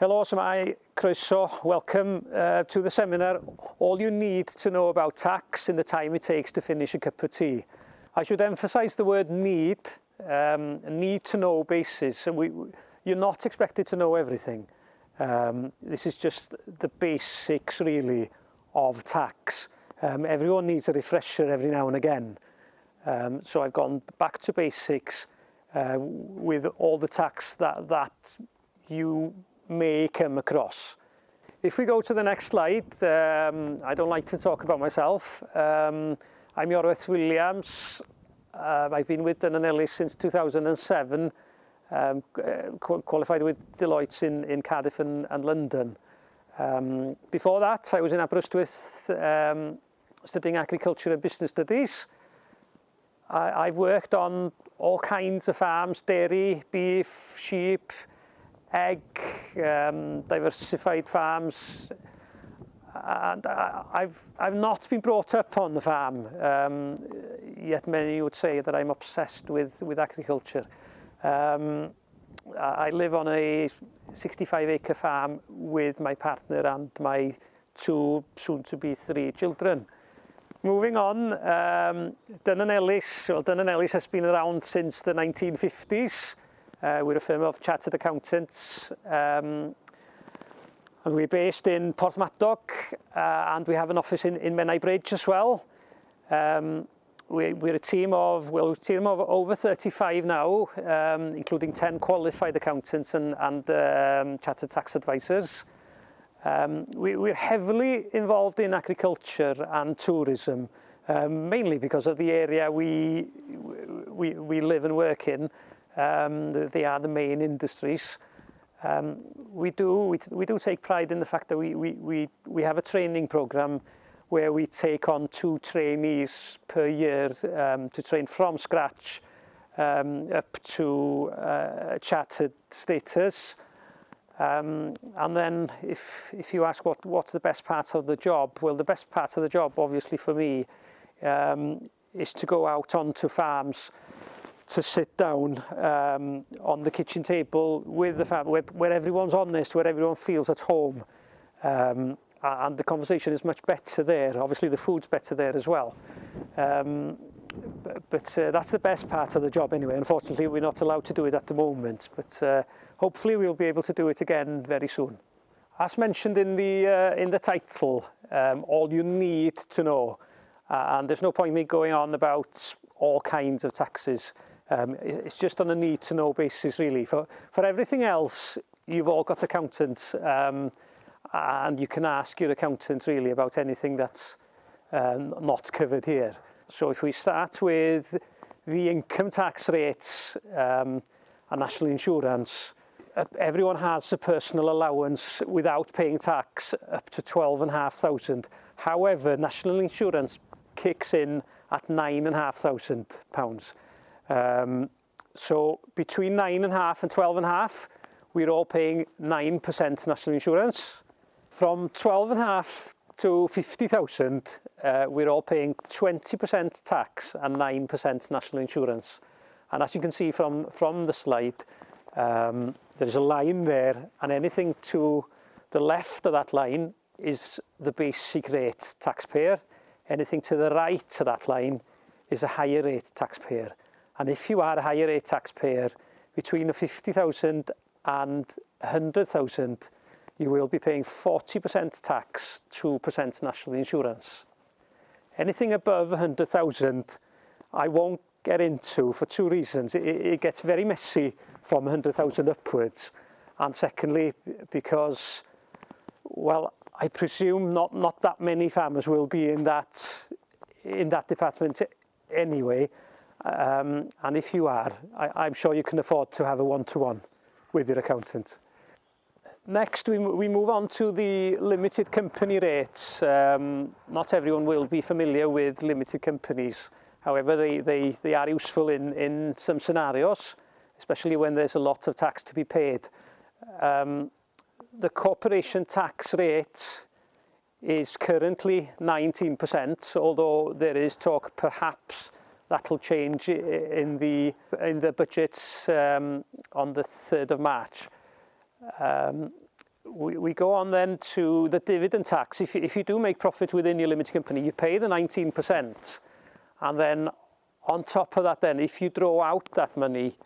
Helo, shwmae, croeso, welcome to the seminar, All You Need to Know About Tax in the Time It Takes to Finish a Cup of Tea. I should emphasise the word need to know basis. You're not expected to know everything. This is just the basics really of tax. Everyone needs a refresher every now and again. So I've gone back to basics with all the tax that you may come across. If we go to the next slide, I don't like to talk about myself. I'm Iorwerth Williams. I've been with Dun & Ellis since 2007, qualified with Deloitte in Cardiff and London. Before that, I was in Aberystwyth studying agriculture and business studies. I've worked on all kinds of farms: dairy, beef, sheep, egg, diversified farms, and I've not been brought up on the farm, yet many would say that I'm obsessed with agriculture. I live on a 65-acre farm with my partner and my two, soon-to-be 3 children. Moving on, Dun & Ellis. Well, Dun & Ellis has been around since the 1950s. We're a firm of chartered accountants, and we're based in Porthmadog, and we have an office in Menai Bridge as well. We're a team of over 35 now, including 10 qualified accountants and chartered tax advisors. We're heavily involved in agriculture and tourism, mainly because of the area we live and work in. They are the main industries. We do take pride in the fact that we have a training program where we take on 2 trainees per year to train from scratch up to chartered status. And then if you ask what's the best part of the job, well, the best part of the job obviously for me is to go out onto farms, to sit down on the kitchen table with the family, where everyone's honest, where everyone feels at home, and the conversation is much better there. Obviously the food's better there as well, but that's the best part of the job anyway. Unfortunately we're not allowed to do it at the moment, but hopefully we'll be able to do it again very soon. As mentioned in the title, all you need to know, and there's no point me going on about all kinds of taxes. It's just on a need-to-know basis, really. For everything else, you've all got accountants, and you can ask your accountant really about anything that's not covered here. So if we start with the income tax rates and national insurance, everyone has a personal allowance without paying tax up to £12,500. However, national insurance kicks in at £9,500. So between 9.5 and 12.5, we're all paying 9% national insurance. From 12.5 to 50,000, we're all paying 20% tax and 9% national insurance. And as you can see from the slide, there's a line there, and anything to the left of that line is the basic rate taxpayer. Anything to the right of that line is a higher rate taxpayer. And if you are a higher rate taxpayer, between 50,000 and 100,000, you will be paying 40% tax, 2% national insurance. Anything above 100,000, I won't get into for 2 reasons. It gets very messy from 100,000 upwards, and secondly, because, well, I presume not that many farmers will be in that department anyway. And if you are, I'm sure you can afford to have a one-to-one with your accountant. Next, we move on to the limited company rates. Not everyone will be familiar with limited companies. However, they are useful in some scenarios, especially when there's a lot of tax to be paid. The corporation tax rate is currently 19%, although there is talk perhaps that'll change in the budgets on the 3rd of March. we go on then to the dividend tax. If you do make profit within your limited company, you pay the 19%, and then on top of that, then if you draw out that money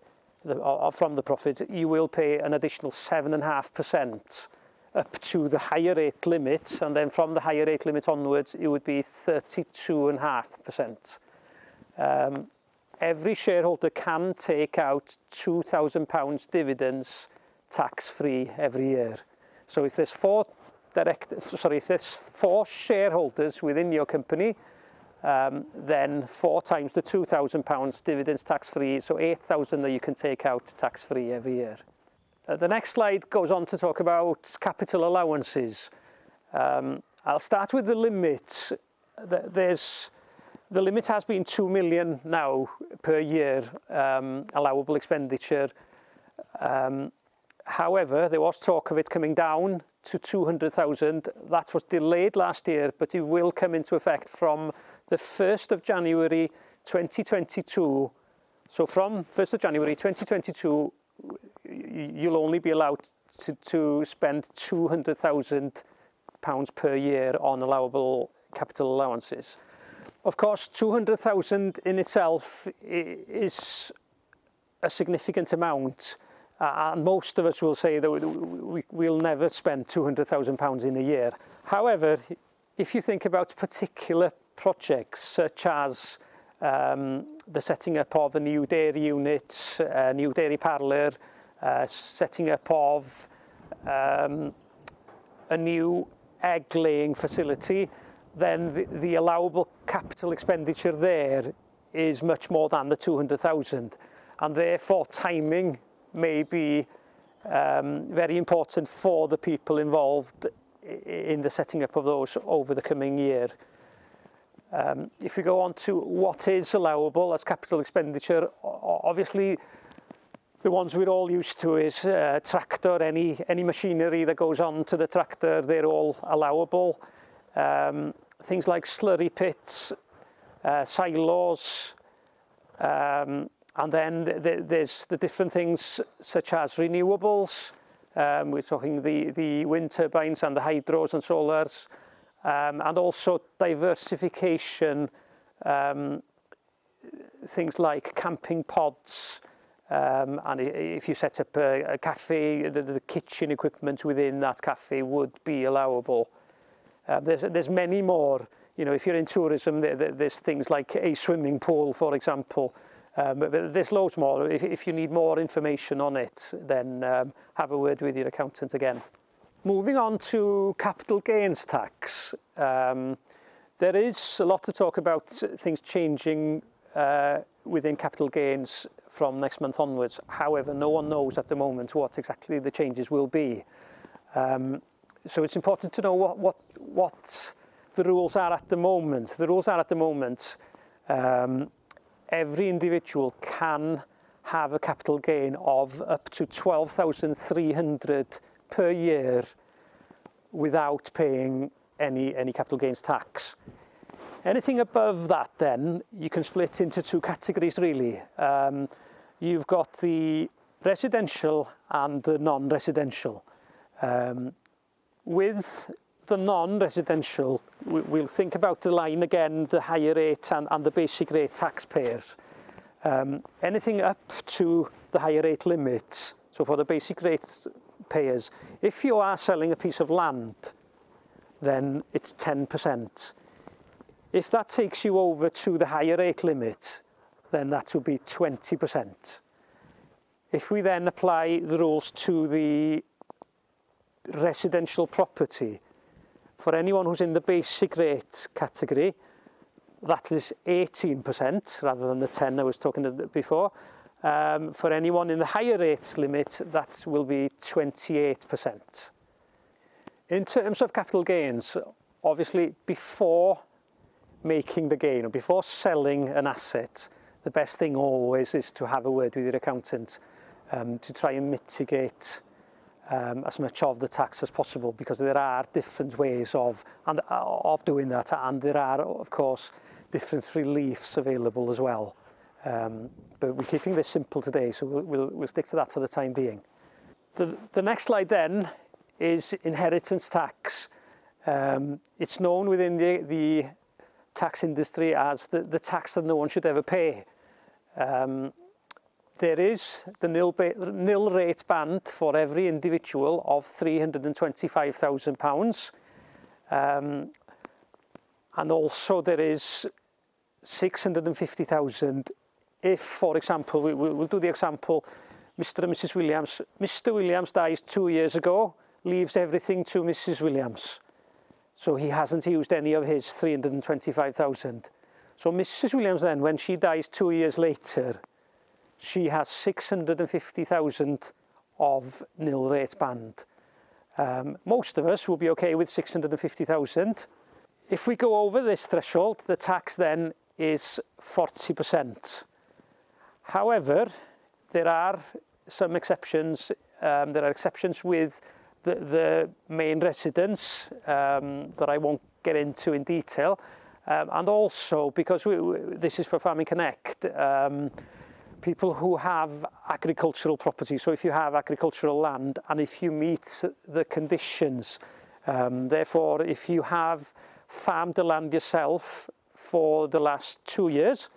from the profit, you will pay an additional 7.5% up to the higher rate limit, and then from the higher rate limit onwards, it would be 32.5%. Every shareholder can take out £2,000 dividends tax-free every year. So if there's four shareholders within your company, then 4 times the £2,000 dividends tax-free, so 8,000 that you can take out tax-free every year. The next slide goes on to talk about capital allowances. I'll start with the limit. The limit has been 2 million now per year allowable expenditure. However, there was talk of it coming down to 200,000. That was delayed last year, but it will come into effect from the 1st of January 2022. So from 1st of January 2022, you'll only be allowed to spend £200,000 per year on allowable capital allowances. Of course, 200,000 in itself is a significant amount, and most of us will say that we'll never spend £200,000 in a year. However, if you think about particular projects such as the setting up of a new dairy unit, a new dairy parlour, setting up of a new egg laying facility, then the allowable capital expenditure there is much more than the 200,000, and therefore timing may be very important for the people involved in the setting up of those over the coming year. If we go on to what is allowable as capital expenditure, obviously the ones we're all used to is tractor, any machinery that goes on to the tractor, they're all allowable. Things like slurry pits, silos, and then there's the different things such as renewables. We're talking the wind turbines and the hydros and solars, and also diversification, things like camping pods, and if you set up a cafe, the kitchen equipment within that cafe would be allowable. There's many more. You know, if you're in tourism, there's things like a swimming pool, for example. But there's loads more. If you need more information on it, then have a word with your accountant again. Moving on to capital gains tax. There is a lot to talk about things changing within capital gains from next month onwards. However, no one knows at the moment what exactly the changes will be. So it's important to know what the rules are at the moment. The rules are at the moment, every individual can have a capital gain of up to 12,300 per year without paying any capital gains tax. Anything above that, then you can split into two categories really. You've got the residential and the non-residential. With the non-residential, we'll think about the line again, the higher rate and the basic rate taxpayers. Anything up to the higher rate limit, so for the basic rate payers, if you are selling a piece of land, then it's 10%. If that takes you over to the higher rate limit, then that would be 20%. If we then apply the rules to the residential property, for anyone who's in the basic rate category, that is 18% rather than the 10 I was talking about before. For anyone in the higher rate limit, that will be 28%. In terms of capital gains, obviously before making the gain or before selling an asset, the best thing always is to have a word with your accountant to try and mitigate as much of the tax as possible, because there are different ways of doing that, and there are of course different reliefs available as well. But we're keeping this simple today, so we'll stick to that for the time being. The next slide then is inheritance tax. It's known within the tax industry as the tax that no one should ever pay. There is the nil rate band for every individual of £325,000. And also there is 650,000 if, for example, we'll do the example, Mr. and Mrs. Williams. Mr. Williams dies 2 years ago, leaves everything to Mrs. Williams. So he hasn't used any of his 325,000. So Mrs. Williams then, when she dies 2 years later, she has 650,000 of nil rate band. Most of us will be okay with 650,000. If we go over this threshold, the tax then is 40%. However, there are some exceptions. There are exceptions with the main residence that I won't get into in detail. And also, because this is for Farming Connect, people who have agricultural property. So if you have agricultural land and if you meet the conditions, therefore if you have farmed the land yourself for the last 2 years,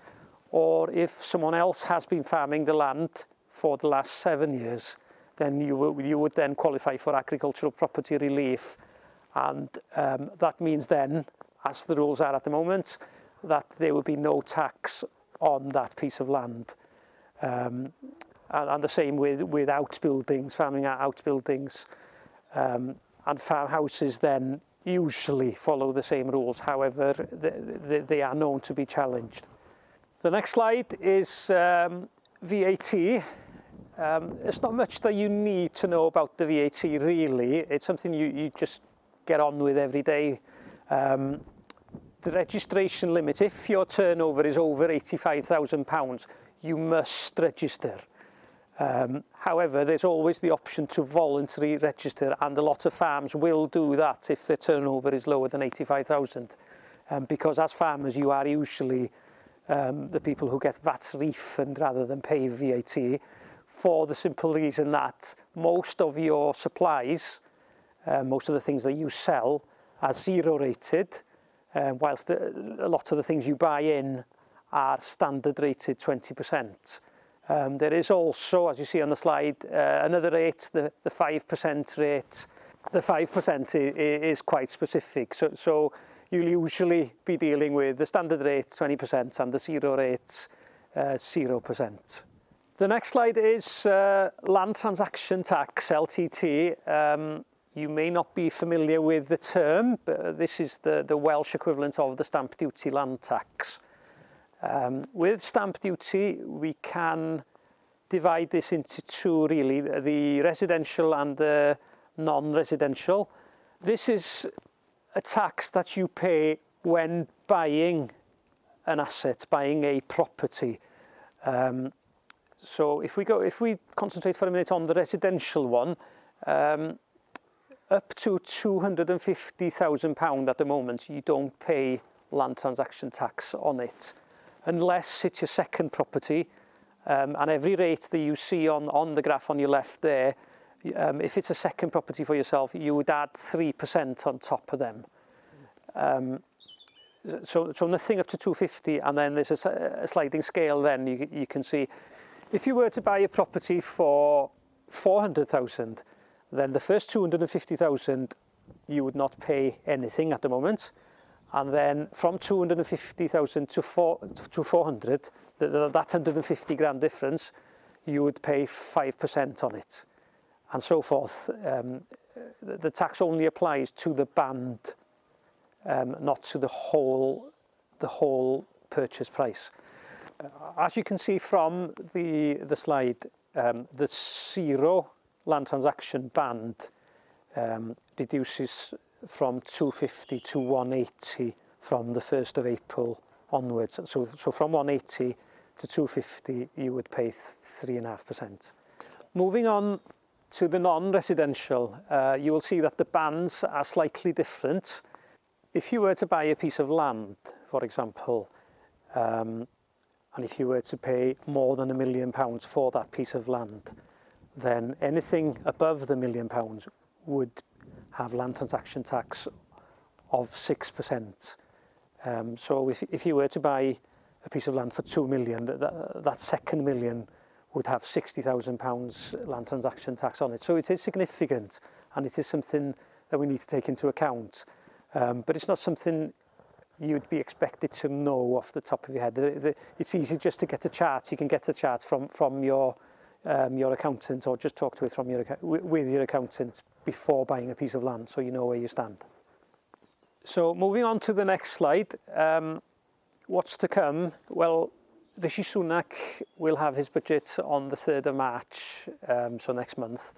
or if someone else has been farming the land for the last 7 years, then you would then qualify for agricultural property relief. And that means then, as the rules are at the moment, that there will be no tax on that piece of land. And the same with outbuildings, farming outbuildings, and farmhouses then usually follow the same rules. However, they are known to be challenged. The next slide is VAT. It's not much that you need to know about the VAT really. It's something you just get on with every day. The registration limit, if your turnover is over £85,000, you must register. However, there's always the option to voluntarily register, and a lot of farms will do that if their turnover is lower than 85,000. Because as farmers, you are usually the people who get VAT refund rather than pay VAT, for the simple reason that most of your supplies, most of the things that you sell, are zero rated, whilst a lot of the things you buy in are standard rated 20%. There is also, as you see on the slide, another rate, the 5% rate. The 5% is quite specific, so you'll usually be dealing with the standard rate 20% and the zero rate 0%. The next slide is land transaction tax, LTT. You may not be familiar with the term, but this is the Welsh equivalent of the stamp duty land tax. With stamp duty, we can divide this into two really, the residential and the non-residential. This is a tax that you pay when buying an asset, buying a property. So if we concentrate for a minute on the residential one, up to £250,000 at the moment, you don't pay land transaction tax on it, unless it's your second property. And every rate that you see on the graph on your left there, if it's a second property for yourself, you would add 3% on top of them. So nothing up to 250, and then there's a sliding scale. Then you can see, if you were to buy a property for 400,000, then the first 250,000 you would not pay anything at the moment, and then from 250,000 to 400, that 150 grand difference, you would pay 5% on it, and so forth. The tax only applies to the band, not to the whole purchase price. As you can see from the slide, the zero land transaction band reduces from 250 to 180 from the 1st of April onwards. So from 180 to 250, you would pay 3.5%. Moving on to the non-residential, you will see that the bands are slightly different. If you were to buy a piece of land, for example, and if you were to pay more than £1 million for that piece of land, then anything above the £1 million would have land transaction tax of 6%. So if you were to buy a piece of land for 2 million, that second million would have £60,000 land transaction tax on it. So it is significant, and it is something that we need to take into account. But it's not something you'd be expected to know off the top of your head. It's easy just to get a chart. You can get a chart from your accountant, or just talk to it with your accountant before buying a piece of land, so you know where you stand. So moving on to the next slide, what's to come? Well, Rishi Sunak will have his budget on the 3rd of March, so next month,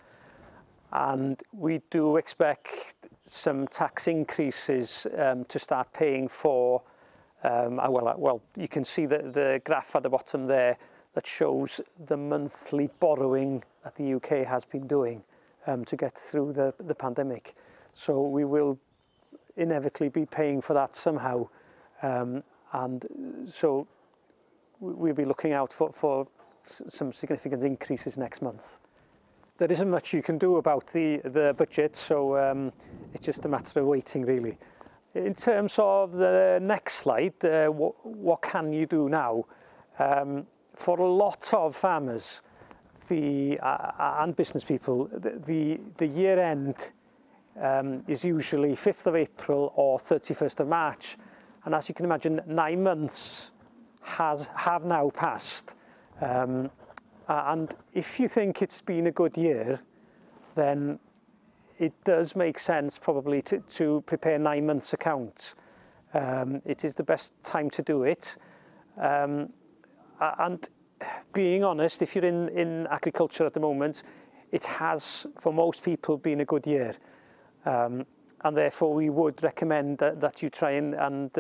and we do expect some tax increases to start paying for. Well, you can see the graph at the bottom there that shows the monthly borrowing that the UK has been doing to get through the pandemic. So we will inevitably be paying for that somehow, and so we'll be looking out for some significant increases next month. There isn't much you can do about the budget, so it's just a matter of waiting, really. In terms of the next slide, what can you do now? For a lot of farmers and business people, the year end is usually 5th of April or 31st of March, and as you can imagine, 9 months have now passed. And if you think it's been a good year, then it does make sense probably to prepare 9 months' accounts. It is the best time to do it. And being honest, if you're in agriculture at the moment, it has, for most people, been a good year. And therefore we would recommend that you try and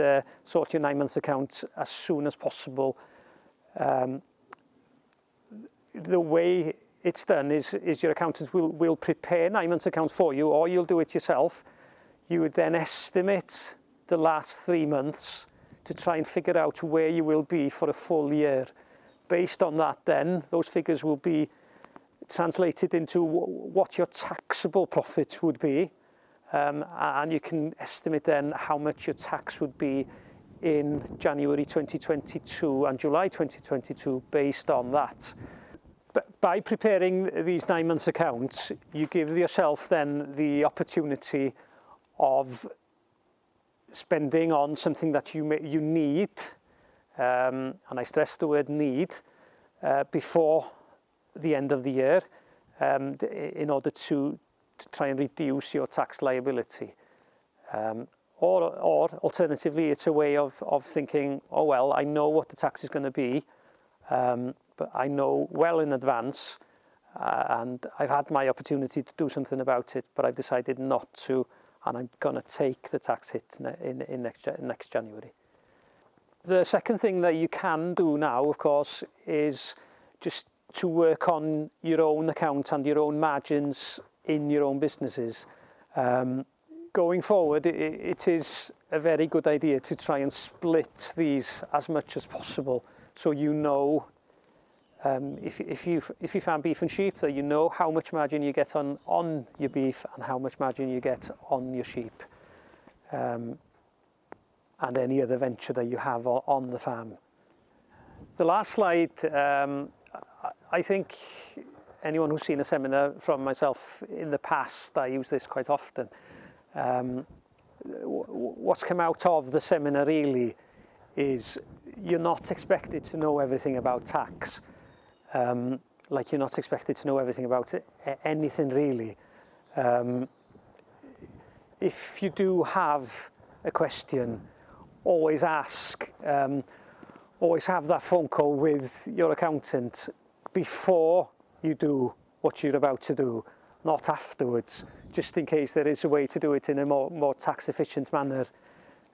sort your 9 months account as soon as possible. The way it's done is your accountant will prepare 9 months accounts for you, or you'll do it yourself. You would then estimate the last 3 months to try and figure out where you will be for a full year. Based on that, then those figures will be translated into what your taxable profit would be, and you can estimate then how much your tax would be in January 2022 and July 2022 based on that. But by preparing these 9 months accounts, you give yourself then the opportunity of spending on something that you need, and I stress the word need, before the end of the year, in order to try and reduce your tax liability. Or alternatively, it's a way of thinking, oh well, I know what the tax is going to be, but I know well in advance, and I've had my opportunity to do something about it, but I've decided not to, and I'm going to take the tax hit in next January. The second thing that you can do now, of course, is just to work on your own account and your own margins in your own businesses. Going forward, it is a very good idea to try and split these as much as possible, so you know, if you farm beef and sheep, that you know how much margin you get on your beef and how much margin you get on your sheep, and any other venture that you have on the farm. The last slide, I think anyone who's seen a seminar from myself in the past, I use this quite often. What's come out of the seminar really is you're not expected to know everything about tax. Like you're not expected to know everything about anything really. If you do have a question, always ask. Always have that phone call with your accountant before you do what you're about to do, not afterwards, just in case there is a way to do it in a more tax efficient manner.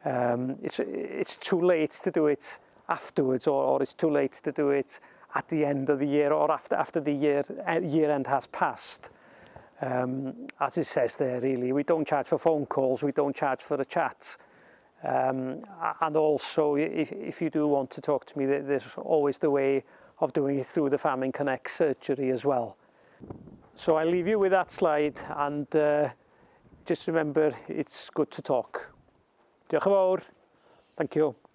It's too late to do it afterwards, or it's too late to do it at the end of the year, or after the year end has passed. As it says there, really, we don't charge for phone calls, we don't charge for a chat. And also, if you do want to talk to me, there's always the way of doing it through the Farming Connect surgery as well. So I'll leave you with that slide, and just remember, it's good to talk. Diolch yn fawr. Thank you.